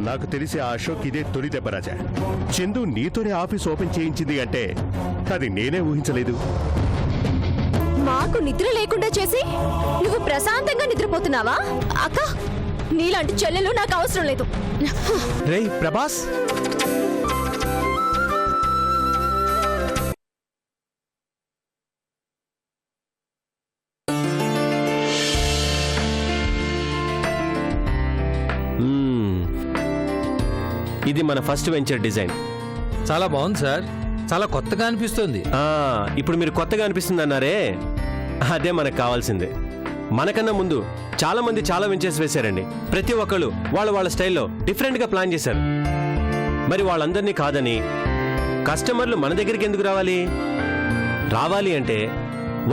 నాకు తెలిసి ఆ అశోక్ ఇదే తొలి దెబ్బ రాజా. చందు నీతోనే ఆఫీస్ ఓపెన్ చేయించింది అంటే అది నేనే ఊహించలేదు. మాకు నిద్ర లేకుండా చేసి నువ్వు ప్రశాంతంగా నిద్రపోతున్నావా? అక్క, నీలాంటి చెల్లెలు నాకు అవసరం లేదు. రేయ్ ప్రభాస్, ఇది మన ఫస్ట్ వెంచర్ డిజైన్. చాలా బాగుంది సార్, చాలా కొత్తగా అనిపిస్తుంది. ఇప్పుడు మీరు కొత్తగా అనిపిస్తుంది అన్నారే, అదే మనకు కావాల్సిందే. మనకన్నా ముందు చాలా మంది చాలా వెంచర్స్ వేశారండి. ప్రతి ఒక్కళ్ళు వాళ్ళ స్టైల్లో డిఫరెంట్గా ప్లాన్ చేశారు. మరి వాళ్ళందరినీ కాదని కస్టమర్లు మన దగ్గరికి ఎందుకు రావాలి? రావాలి అంటే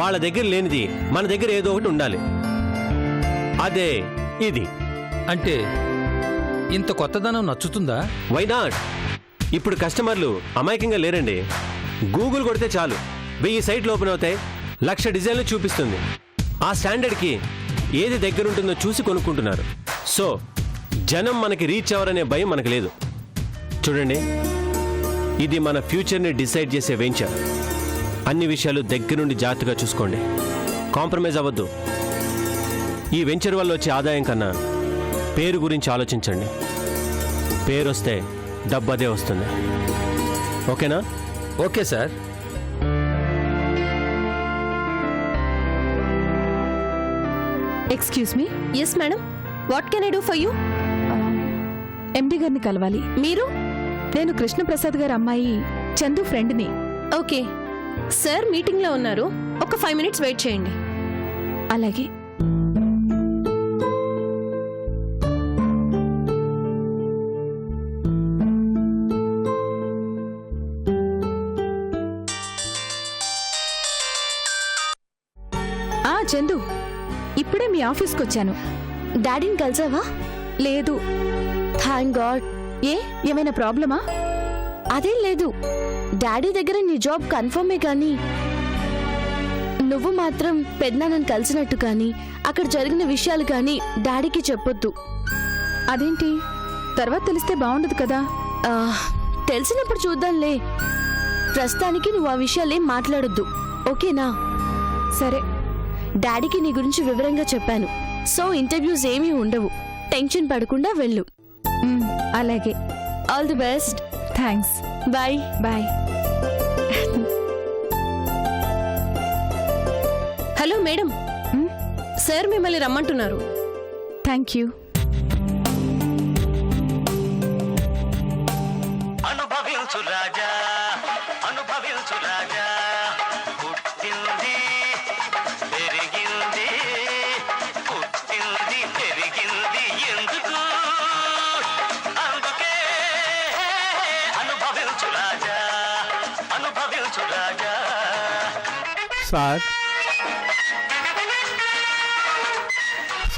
వాళ్ళ దగ్గర లేనిది మన దగ్గర ఏదో ఒకటి ఉండాలి. అదే ఇది. అంటే ఇంత కొత్తదనం నచ్చుతుందా? Why not? ఇప్పుడు కస్టమర్లు అమాయకంగా లేరండి. గూగుల్ కొడితే చాలు 1000 సైట్లు ఓపెన్ అవుతాయి, 1,00,000 డిజైన్లు చూపిస్తుంది. ఆ స్టాండర్డ్కి ఏది దగ్గరుంటుందో చూసి కొనుక్కుంటున్నారు. సో జనం మనకి రీచ్ అవ్వరనే భయం మనకు లేదు. చూడండి, ఇది మన ఫ్యూచర్ని డిసైడ్ చేసే వెంచర్. అన్ని విషయాలు దగ్గరుండి జాగ్రత్తగా చూసుకోండి, కాంప్రమైజ్ అవ్వద్దు. ఈ వెంచర్ వల్ల వచ్చే ఆదాయం కన్నా పేరు గురించి ఆలోచించండి. పేరు వస్తే డబ్బు అదే వస్తుంది. ఓకేనా? Okay sir. Excuse me. Yes madam, what can I do for you? MD గారిని కలవాలి. మీరు? నేను కృష్ణప్రసాద్ గారి అమ్మాయి చందు ఫ్రెండ్ని. ఓకే సార్, మీటింగ్లో ఉన్నారు. ఒక 5 minutes వెయిట్ చేయండి. అలాగే. చందు, ఇప్పుడే మీ ఆఫీస్కి వచ్చాను. డాడీని కలిసావా? లేదు. Thank God. ఏమైనా ప్రాబ్లమా? అదేం లేదు. డాడీ దగ్గర నీ జాబ్ కన్ఫర్మే, కానీ నువ్వు మాత్రం పెద్దనాన్నని కలిసినట్టు కానీ అక్కడ జరిగిన విషయాలు కానీ డాడీకి చెప్పొద్దు. అదేంటి? తర్వాత తెలిస్తే బాగుండదు కదా. తెలిసినప్పుడు చూద్దాంలే. ప్రస్తుతానికి నువ్వు ఆ విషయాలేం మాట్లాడొద్దు, ఓకేనా? సరే. డాడీకి నీ గురించి వివరంగా చెప్పాను. సో ఇంటర్వ్యూస్ ఏమీ ఉండవు, టెన్షన్ పడకుండా వెళ్ళు. అలాగే. All the best. Thanks. Bye. Bye. Hello madam, sir మిమ్మల్ని రమ్మంటున్నారు. Thank you. అనుభవించు రాజా, అనుభవించు రాజా. పుట్టింది పెరిగింది, పుట్టింది పెరిగింది ఎందుకు? అందుకే అనుభవించు రాజా, అనుభవించు రాజా. Sir,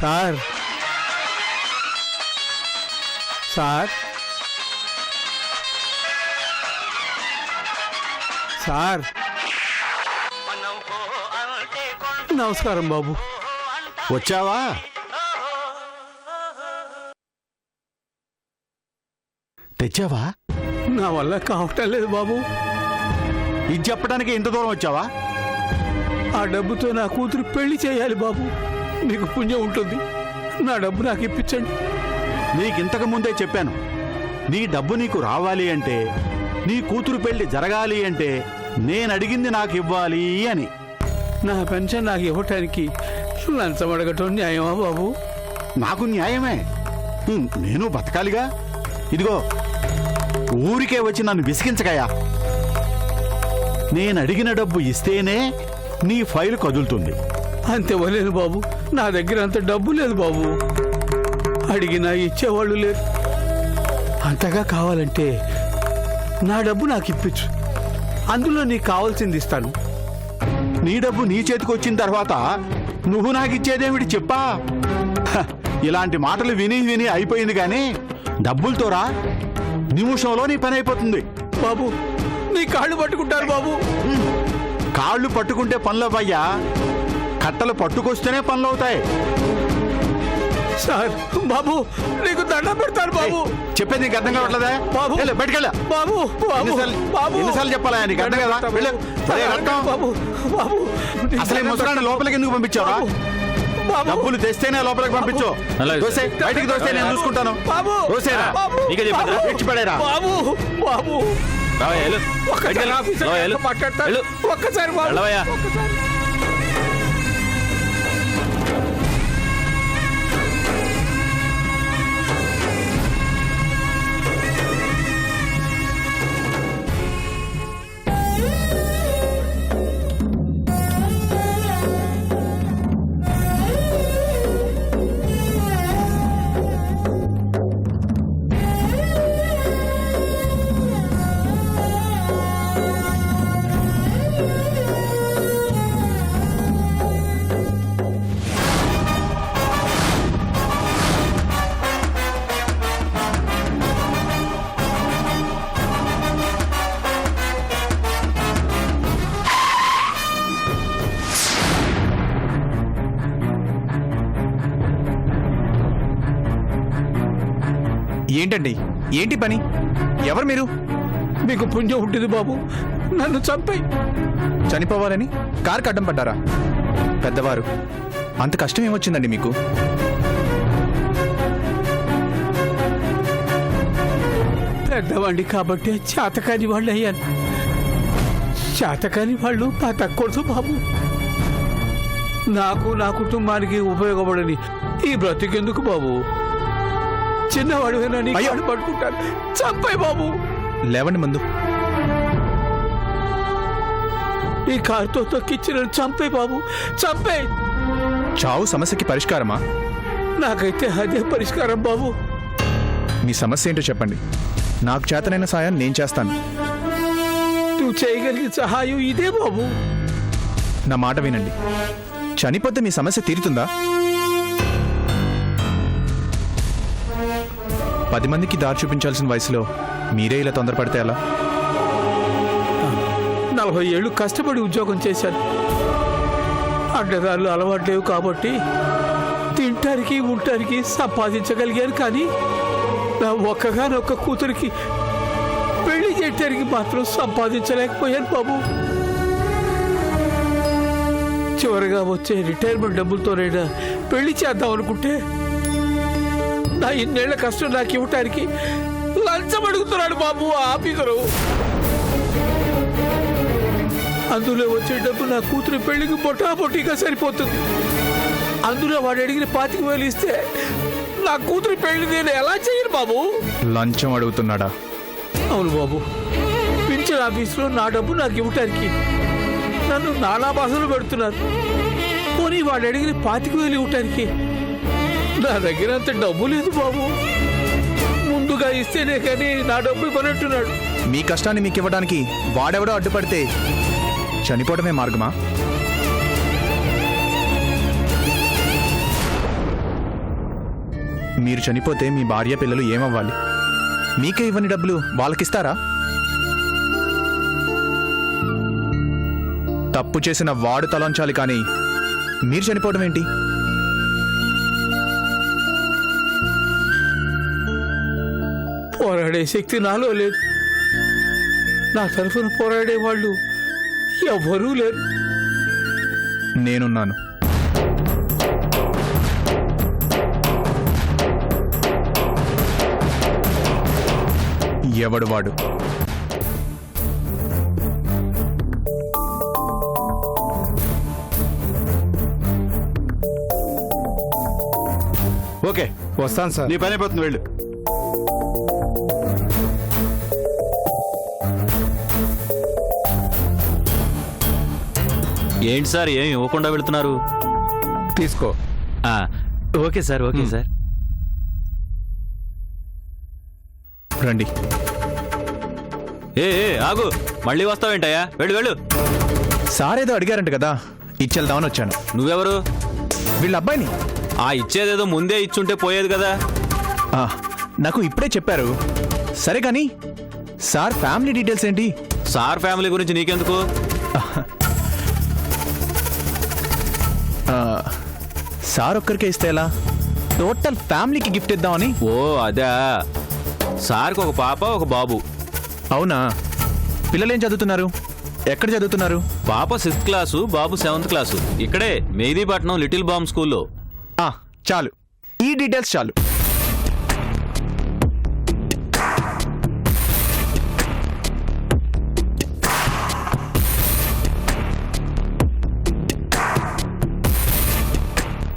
sir, sir, sir. నమస్కారం బాబు. వచ్చావా? తెచ్చావా? నా వల్ల కావటం లేదు బాబు. ఇది చెప్పడానికి ఇంత దూరం వచ్చావా? ఆ డబ్బుతో నా కూతురు పెళ్లి చేయాలి బాబు. మీకు పుణ్యం ఉంటుంది, నా డబ్బు నాకు ఇప్పించండి. నీకింతకు ముందే చెప్పాను, నీ డబ్బు నీకు రావాలి అంటే, నీ కూతురు పెళ్లి జరగాలి అంటే నేను అడిగింది నాకు ఇవ్వాలి అని. నా పెన్షన్ నాకు ఇవ్వటానికి లంచం అడగటం న్యాయమా బాబు? నాకు న్యాయమే, నేను బతకాలిగా. ఇదిగో, ఊరికే వచ్చి నన్ను విసిగించకయా. నేను అడిగిన డబ్బు ఇస్తేనే నీ ఫైల్ కదులుతుంది. అంతే వలేదు బాబు, నా దగ్గర అంత డబ్బు లేదు బాబు. అడిగినా ఇచ్చేవాళ్ళు లేరు. అంతగా కావాలంటే నా డబ్బు నాకు ఇప్పించు, అందులో నీకు కావాల్సింది ఇస్తాను. నీ డబ్బు నీ చేతికి వచ్చిన తర్వాత నువ్వు నాకు ఇచ్చేదేమిటి చెప్పా? ఇలాంటి మాటలు విని విని అయిపోయింది, కానీ డబ్బులతో రా, నిమిషంలో నీ పని అయిపోతుంది. బాబు, నీ కాళ్ళు పట్టుకుంటారు బాబు. కాళ్ళు పట్టుకుంటే పనులు అయ్యా, కట్టలు పట్టుకొస్తేనే పనులు అవుతాయి. సార్ బాబు నీకు దండం పెడతాను బాబు. చెప్పేది నీకు అర్థం కావట్లేదా? బాబు. వెళ్ళు, బయటికెళ్ళు. బాబు బాబు బాబు ఎన్నిసార్లు చెప్పాలా నీకు అర్థం కదా? వెళ్ళు. అరే, రక్తం. బాబు బాబు అసలు ఈ ముసలాన్ని లోపలికి ఎందుకు పంపించావా? బాబు. డబ్బులు తెస్తేనే లోపలికి పంపించు. అలాగే. దోసే, బయటికి దోస్తే నేను చూసుకుంటాను. బాబు. దోసేరా. బాబు. నీకే చెప్పేదా? విడిచిపడేరా. బాబు బాబు రావయ్యా, వెళ్ళు. ఒక్కసారి బయటికి వెళ్ళు. ఆఫీసర్ రావయ్యా, గారితో వెళ్ళు. మాట్లాడతా. వెళ్ళు. ఒక్కసారి బాబు. వెళ్ళవయ్యా. ఒక్కసారి. ఏంటండి? ఏంటి పని? ఎవరు మీరు? మీకు పుణ్యం ఉంటుంది బాబు, నన్ను చంపేయి. చనిపోవాలని కారుకి అడ్డం పడ్డారా? పెద్దవారు, అంత కష్టం ఏమొచ్చిందండి మీకు? పెద్దవాడిని కాబట్టి చేతకాని వాళ్ళు అయ్యాను. చేతకాని వాళ్ళు బతకూడదు బాబు. నాకు నా కుటుంబానికి ఉపయోగపడని ఈ బ్రతికెందుకు బాబు? చిన్నవాడు అయ్యో. పట్టుకుంటాను. చంపాయి బాబు. లేవండి ముందు. ఈ కారుతో తొక్కిచ్చిన చంపే బాబు, చంపే. చావు సమస్యకి పరిష్కారమా? నాకైతే అదే పరిష్కారం బాబు. మీ సమస్య ఏంటో చెప్పండి. నాకు చేతనైన సాయం నేను చేస్తాను. నువ్వు చేయగలిగిన సహాయం ఇదే బాబు. నా మాట వినండి. చనిపోతే మీ సమస్య తీరుతుందా? 10 మందికి దారి చూపించాల్సిన వయసులో మీరే ఇలా తొందరపడితే ఎలా? 40 ఏళ్ళు కష్టపడి ఉద్యోగం చేశాను. అడ్డదారులు అలవాట్లేవు కాబట్టి తింటానికి ఉండటానికి సంపాదించగలిగాను. కానీ నా ఒక్కగానొక్క కూతురికి పెళ్లి చేయటానికి మాత్రం సంపాదించలేకపోయాను బాబు. చివరిగా వచ్చే రిటైర్మెంట్ డబ్బులతోనైనా పెళ్లి చేద్దాం అనుకుంటే నా ఇన్నేళ్ల కష్టం నాకు ఇవ్వటానికి లంచం అడుగుతున్నాడు బాబు ఆ ఆఫీసరు. అందులో వచ్చే డబ్బు నా కూతురు పెళ్లికి పొట్టాపొట్టిగా సరిపోతుంది. అందులో వాడు అడిగిన 25,000 ఇస్తే నా కూతురు పెళ్లి నేను ఎలా చేయను బాబు? లంచం అడుగుతున్నాడా? అవును బాబు. పింఛన్ ఆఫీసులో నా డబ్బు నాకు ఇవ్వటానికి నన్ను నానా బాధలు పెడుతున్నారు. పోనీ వాడు అడిగిన 25,000 ఇవ్వటానికి నా దగ్గర అంత డబ్బు లేదు బాబు. ముందుగా ఇస్తేనే కానీ నా డబ్బు ఇవ్వనట్టున్నాడు. మీ కష్టాన్ని మీకు ఇవ్వడానికి వాడెవడో అడ్డుపడితే చనిపోవడమే మార్గమా? మీరు చనిపోతే మీ భార్య పిల్లలు ఏమవ్వాలి? మీకే ఇవ్వని డబ్బులు వాళ్ళకిస్తారా? తప్పు చేసిన వాడు తలంచాలి, కానీ మీరు చనిపోవడం ఏంటి? పోరాడే శక్తి నాలో లేదు. నా తరఫున పోరాడే వాళ్ళు ఎవ్వరూ లేరు. నేనున్నాను. ఎవడు వాడు? ఓకే, వస్తాను సార్. నీ పని అయిపోతుంది, వెళ్ళు. ఏంటి సార్ ఏమి ఇవ్వకుండా వెళుతున్నారు? తీసుకో. Okay sir, okay sir. రండి. ఏ ఆగు, మళ్ళీ వస్తావేంటయ్యా? వెళ్ళు వెళ్ళు. సార్ ఏదో అడిగారంట కదా, ఇచ్చేద్దామని వచ్చాను. నువ్వెవరు? వీళ్ళ అబ్బాయిని. ఆ ఇచ్చేదేదో ముందే ఇచ్చుంటే పోయేది కదా. ఆ, నాకు ఇప్పుడే చెప్పారు. సరే కానీ సార్ ఫ్యామిలీ డీటెయిల్స్ ఏంటి? సార్ ఫ్యామిలీ గురించి నీకెందుకు? సార్ ఒక్కరికే ఇస్తే ఎలా? టోటల్ ఫ్యామిలీకి గిఫ్ట్ ఇద్దామని. ఓ అదా, సార్కి ఒక పాప ఒక బాబు. అవునా? పిల్లలు ఏం చదువుతున్నారు? ఎక్కడ చదువుతున్నారు? పాప 6th క్లాసు, బాబు 7th క్లాసు. ఇక్కడే మెహదీపట్నం లిటిల్ బాంబ్ స్కూల్లో. చాలు, ఈ డీటెయిల్స్ చాలు.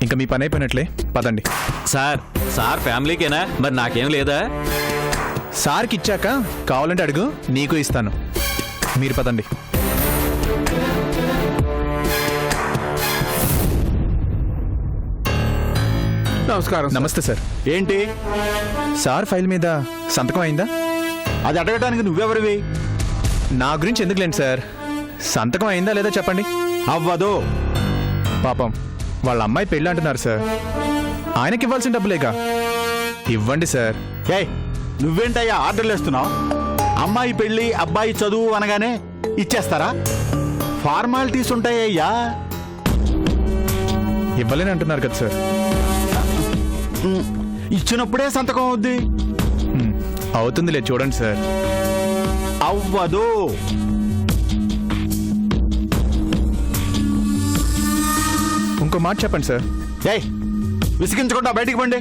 ఇంకా మీ పని అయిపోయినట్లే, పదండి. సార్ ఫ్యామిలీకేనా? మరి నాకేం లేదా? సార్కి ఇచ్చాక కావాలంటే అడుగు, నీకు ఇస్తాను. మీరు పదండి. నమస్కారం. నమస్తే సార్. ఏంటి సార్ ఫైల్ మీద సంతకం అయిందా? అది అడగడానికి నువ్వెవరివి? నా గురించి ఎందుకులేండి సార్, సంతకం అయిందా లేదా చెప్పండి. అవ్వదు. పాపం వాళ్ళ అమ్మాయి పెళ్ళి అంటున్నారు సార్. ఆయనకి ఇవ్వాల్సిన డబ్బులేగా, ఇవ్వండి సార్. ఏయ్, నువ్వేంటయ్యా ఆర్డర్లు వేస్తున్నావు? అమ్మాయి పెళ్లి అబ్బాయి చదువు అనగానే ఇచ్చేస్తారా? ఫార్మాలిటీస్ ఉంటాయ్యా. ఇవ్వలేని అంటున్నారు కదా సార్. ఇచ్చినప్పుడే సంతకం అవుద్ది. అవుతుందిలే, చూడండి సార్. అవ్వదు. ఇంకో మాట చెప్పండి సార్. ఏయ్, విసిగించకుండా బయటికి పండి.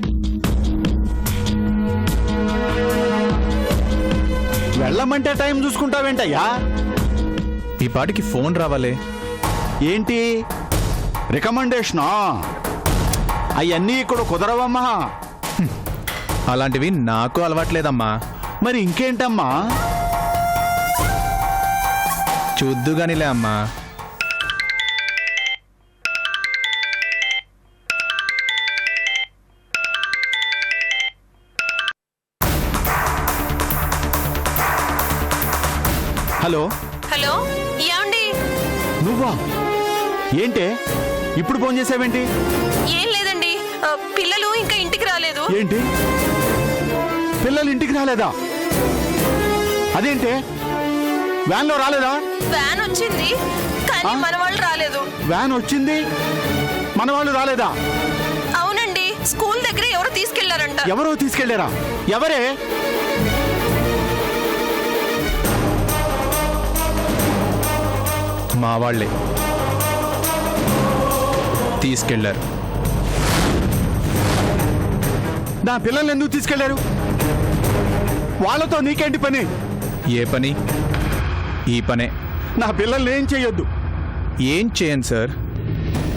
వెళ్ళమంటే టైం చూసుకుంటావేంటయ్యా? ఈ పాటికి ఫోన్ రావాలే. ఏంటి రికమెండేషనా? అవన్నీ ఇక్కడ కుదరవమ్మా. అలాంటివి నాకు అలవాట్లేదమ్మా. మరి ఇంకేంటమ్మా? చూద్దుగానిలే అమ్మా. హలో హలో, ఏమండి? నువ్వా? ఏంటే ఇప్పుడు ఫోన్ చేసావేంటి? ఏం లేదండి, పిల్లలు ఇంకా ఇంటికి రాలేదు. ఏంటి పిల్లలు ఇంటికి రాలేదా? అదేంటే వ్యాన్లో రాలేదా? వ్యాన్ వచ్చింది కానీ మన వాళ్ళు రాలేదు. వ్యాన్ వచ్చింది, మన వాళ్ళు రాలేదా? అవునండి, స్కూల్ దగ్గర ఎవరు తీసుకెళ్లారంట. ఎవరో తీసుకెళ్లారా? ఎవరే? మా వాళ్ళే తీసుకెళ్లారు. నా పిల్లల్ని ఎందుకు తీసుకెళ్లారు? వాళ్ళతో నీకేంటి పని? ఏ పని? ఈ పనే. నా పిల్లల్ని ఏం చెయ్యొద్దు. ఏం చేయను సార్,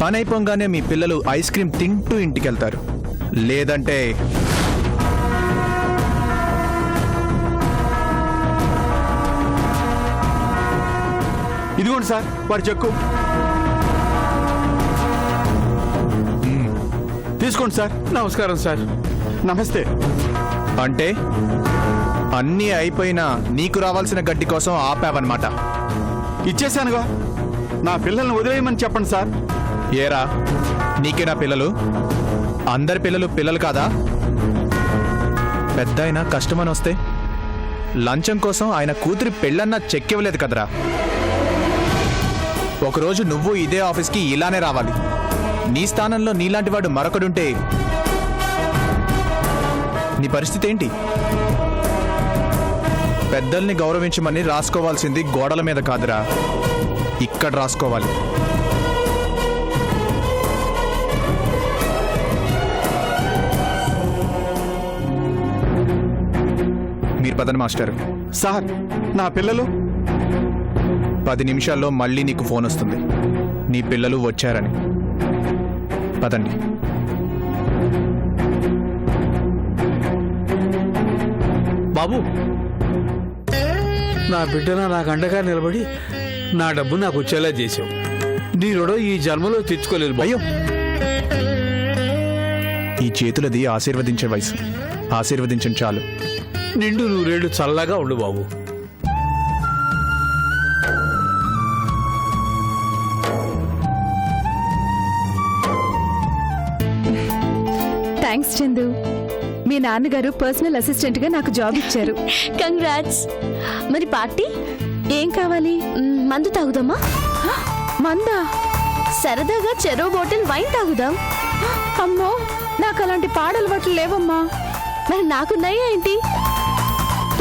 పని అయిపోగానే మీ పిల్లలు ఐస్ క్రీమ్ తింటూ ఇంటికి వెళ్తారు. లేదంటే ఇదిగోండి సార్ వాడి చెక్కు. తీసుకోండి సార్. నమస్కారం సార్. నమస్తే. అంటే అన్నీ అయిపోయినా నీకు రావాల్సిన గడ్డి కోసం ఆపావన్నమాట. ఇచ్చేశానుగా. నా పిల్లల్ని వదిలేయమని చెప్పండి సార్. ఏరా, నీకే నా పిల్లలు? అందరి పిల్లలు పిల్లలు కాదా? పెద్ద అయినా కష్టమని వస్తే లంచం కోసం ఆయన కూతురి పెళ్ళన్నా చెక్ ఇవ్వలేదు కదరా. ఒకరోజు నువ్వు ఇదే ఆఫీస్కి ఇలానే రావాలి. నీ స్థానంలో నీలాంటి వాడు మరొకడుంటే నీ పరిస్థితి ఏంటి? పెద్దల్ని గౌరవించమని రాసుకోవాల్సింది గోడల మీద కాదురా, ఇక్కడ రాసుకోవాలి. మీరు పదండి మాస్టర్. సార్ నా పిల్లలు? 10 నిమిషాల్లో మళ్ళీ నీకు ఫోన్ వస్తుంది, నీ పిల్లలు వచ్చారని. పదండి. బాబు, నా బిడ్డన నాకు అండగా నిలబడి నా డబ్బు నాకు వచ్చేలా చేసావు. నీ రుణం ఈ జన్మలో తెచ్చుకోలేదు. అయ్యో, ఈ చేతులది ఆశీర్వదించే వయసు. ఆశీర్వదించండి చాలు. నిండు నూరేళ్లు చల్లగా ఉండు బాబు. థ్యాంక్స్ చందు. మీ నాన్నగారు పర్సనల్ అసిస్టెంట్ గా నాకు జాబ్ ఇచ్చారు. కంగ్రాట్స్. మరి పార్టీ? ఏం కావాలి? మందు తాగుదామా? మందా? సరదాగా చెరో బాటిల్ వైన్ తాగుదాం. అమ్మో, నా నాకు అలాంటి పాడలవాట్లు లేవమ్మా. మరి నాకున్నాయా ఏంటి?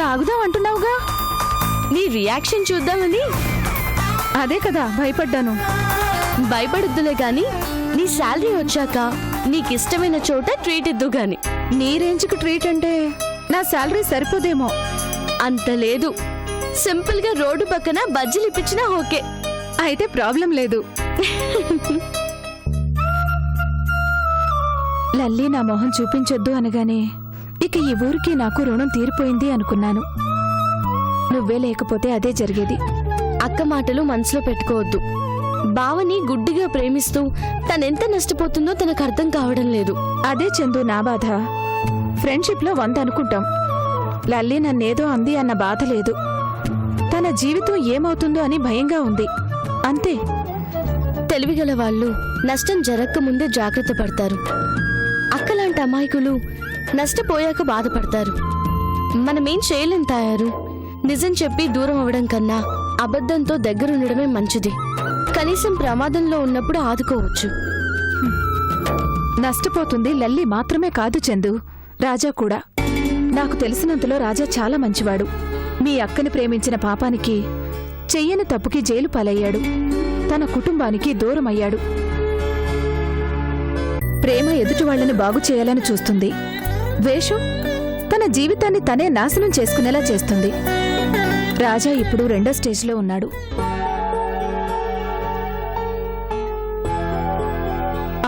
తాగుదాం అంటున్నావుగా. నీ రియాక్షన్ చూద్దామని. అదే కదా భయపడ్డాను. భయపడొద్దులే గాని నీ శాలరీ వచ్చాక నీకిష్టమైన చోట ట్రీట్ ఇద్దు గాని. నీ రేంజ్కి ట్రీట్ అంటే నా శాలరీ సరిపోదేమో. అంత లేదు. సింపుల్ గా రోడ్డు పక్కన బజ్జీలు ఇప్పించినా ఓకే. అయితే ప్రాబ్లం లేదు. లల్లి నా మొహం చూపించొద్దు అనగానే ఇక ఈ ఊరికి నాకు రుణం తీరిపోయింది అనుకున్నాను. నువ్వే లేకపోతే అదే జరిగేది. అక్క మాటలు మనసులో పెట్టుకోవద్దు. బావని గుడ్డిగా ప్రేమిస్తూ తనెంత నష్టపోతుందో తనకు అర్థం కావడం లేదు. అదే చందు నా బాధ. ఫ్రెండ్షిప్ లో 100 అనుకుంటాం. లల్లి నన్నేదో అంది అన్న బాధ లేదు. తన జీవితం ఏమవుతుందో అని భయంగా ఉంది అంతే. తెలివిగల వాళ్ళు నష్టం జరక్క ముందే జాగ్రత్త పడతారు. అక్కలాంటి అమాయకులు నష్టపోయాక బాధపడతారు. మనమేం చేయలేం తాయారు. నిజం చెప్పి దూరం అవ్వడం కన్నా అబద్ధంతో దగ్గరుండడమే మంచిది. కనీసం ప్రమాదంలో ఉన్నప్పుడు ఆదుకోవచ్చు. నష్టపోతుంది లల్లి మాత్రమే కాదు చందు, రాజా కూడా. నాకు తెలిసినంతలో రాజా చాలా మంచివాడు. మీ అక్కని ప్రేమించిన పాపానికి, చెయ్యని తప్పుకి జైలు పాలయ్యాడు. తన కుటుంబానికి దూరమయ్యాడు. ప్రేమ ఎదుటి వాళ్లని బాగు చేయాలని చూస్తుంది. ద్వేషం తన జీవితాన్ని తనే నాశనం చేసుకునేలా చేస్తుంది. రాజా ఇప్పుడు 2వ స్టేజ్లో ఉన్నాడు.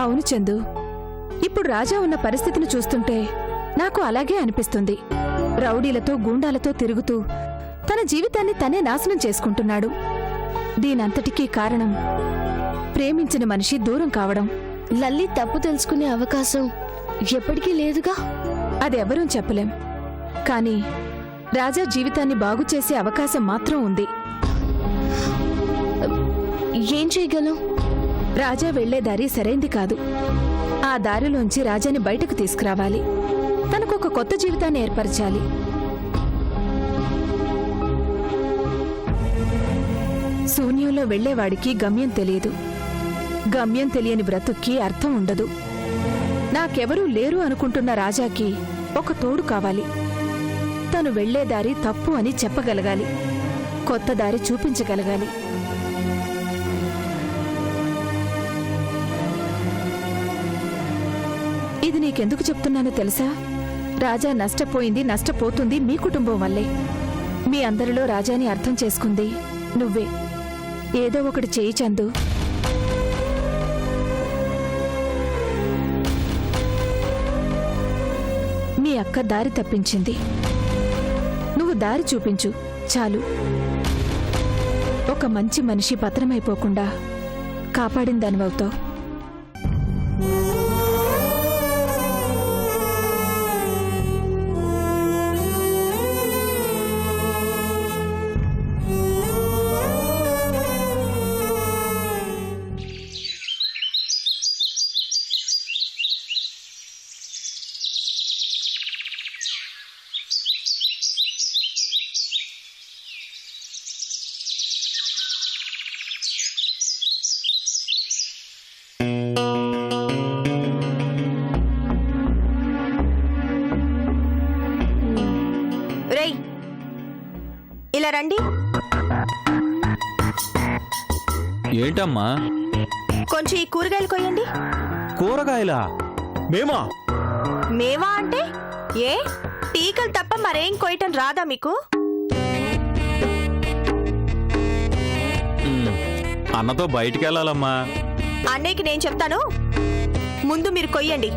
అవును చందు, ఇప్పుడు రాజా ఉన్న పరిస్థితిని చూస్తుంటే నాకు అలాగే అనిపిస్తుంది. రౌడీలతో గూండాలతో తిరుగుతూ తన జీవితాన్ని తనే నాశనం చేసుకుంటున్నాడు. దీనంతటికీ కారణం ప్రేమించిన మనిషి దూరం కావడం. లల్లి తప్పు తెలుసుకునే అవకాశం ఎప్పటికీ లేదుగా. అదెవరూ చెప్పలేం. కానీ రాజా జీవితాన్ని బాగు చేసే అవకాశం మాత్రం ఉంది. ఏం చేయగలం? రాజా వెళ్లే దారి సరైంది కాదు. ఆ దారిలోంచి రాజాని బయటకు తీసుకురావాలి. తనకొక కొత్త జీవితాన్ని ఏర్పరచాలి. శూన్యంలో వెళ్లేవాడికి గమ్యం తెలియదు. గమ్యం తెలియని బ్రతుక్కి అర్థం ఉండదు. నాకెవరూ లేరు అనుకుంటున్న రాజాకి ఒక తోడు కావాలి. తను వెళ్లే దారి తప్పు అని చెప్పగలగాలి. కొత్త దారి చూపించగలగాలి. ఇది నీకెందుకు చెప్తున్నానో తెలుసా? రాజా నష్టపోతుంది మీ కుటుంబం వల్లే. మీ అందరిలో రాజాని అర్థం చేసుకుంది నువ్వే. ఏదో ఒకటి చేయి చందు. మీ అక్క దారి తప్పించింది. నువ్వు దారి చూపించు చాలు. ఒక మంచి మనిషి పతనమైపోకుండా కాపాడిందానివవుతావు. రేయ్, ఇలా రండి. ఏంటమ్మా? కొంచెం ఈ కూరగాయలు కొయ్యండి. కూరగాయలా? మేమా? మేవా అంటే ఏ టీకలు తప్ప మరేం కొయ్యటం రాదా మీకు? అన్నతో బయటికి వెళ్ళాలమ్మా. అన్నయ్యకి నేను చెప్తాను, ముందు మీరు కొయ్యండి.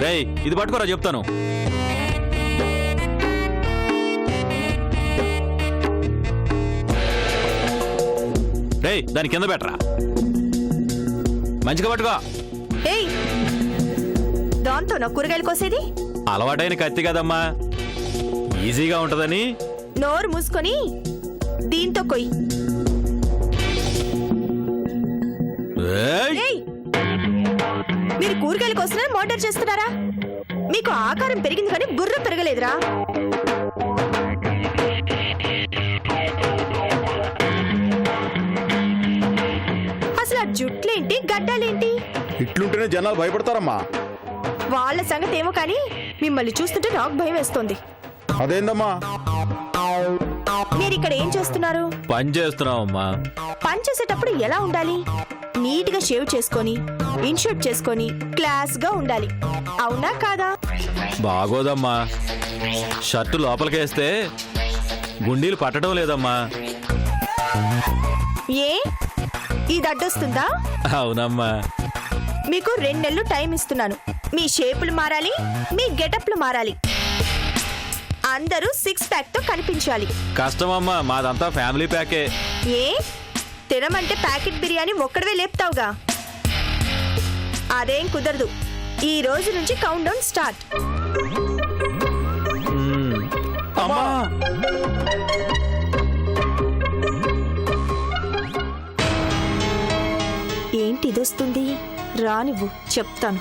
రేయ్, ఇది పట్టుకోరా చెప్తాను. రేయ్, దాని కింద పెట్టరా. మంచిగా పట్టుకో. ఏయ్, దాంతో నా కూరగాయలు కోసేది? అలవాటైన కత్తి కదమ్మా, ఈజీగా ఉంటదని. నోరు మూసుకొని దీంతో కొయ్యి. ఏయ్, మీరు కూరగాయలు కోసినా మోటర్ చేస్తున్నారా? మీకు ఆకారం పెరిగింది కానీ గుర్రం పెరగలేదురా. అసలు ఆ జుట్లేంటి, గడ్డాలేంటి? ఈ ఇట్లుంటేనే జనాలు భయపడతారమ్మా. వాళ్ళ సంగతి ఏమో కానీ మిమ్మల్ని చూస్తుంటే నాకు భయం వేస్తోంది. అదేందమ్మా? మీరు ఇక్కడ ఏం చేస్తున్నారు? పని చేస్తున్నావమ్మా. పని చేసేటప్పుడు ఎలా ఉండాలి? నీట్ గా షేవ్ చేసుకొని ఇన్షర్ట్ చేసుకొని క్లాస్ గా ఉండాలి. అవునా కాదా? బాగోదమ్మా. షర్టు లోపలికేస్తే గుండీలు పట్టడం లేదమ్మా. ఏ ఇది అడ్డొస్తుందా? అవునమ్మా. మీకు 2 నెలలు టైం ఇస్తున్నాను. మీ షేపులు మారాలి, మీ గెటప్లు మారాలి. అందరూ 6 ప్యాక్ తో కనిపించాలి. కష్టమమ్మా, మాదంతా ఫ్యామిలీ ప్యాకే. ఏ తినమంటే ప్యాకెట్ బిర్యానీ ఒక్కడవే లేపుతావుగా. అదేం కుదరదు. ఈ రోజు నుంచి కౌంట్ డౌన్ స్టార్ట్. అమ్మా. ఏంటి ఇదొస్తుంది? రానివ్వు, చెప్తాను.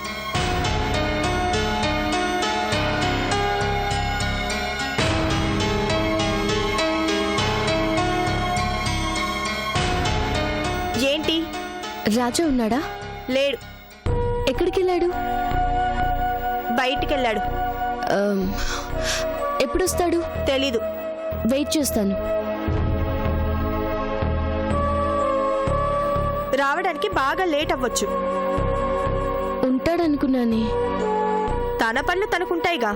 ఏంటి? రాజా ఉన్నాడా? లేడు. ఎక్కడికి వెళ్ళాడు? బయటికెళ్ళాడు. ఎప్పుడొస్తాడు? తెలీదు. వెయిట్ చేస్తాను. రావడానికి బాగా లేట్ అవ్వచ్చు. ఉంటాడనుకున్నానే. తన పనులు తనకుంటాయిగా.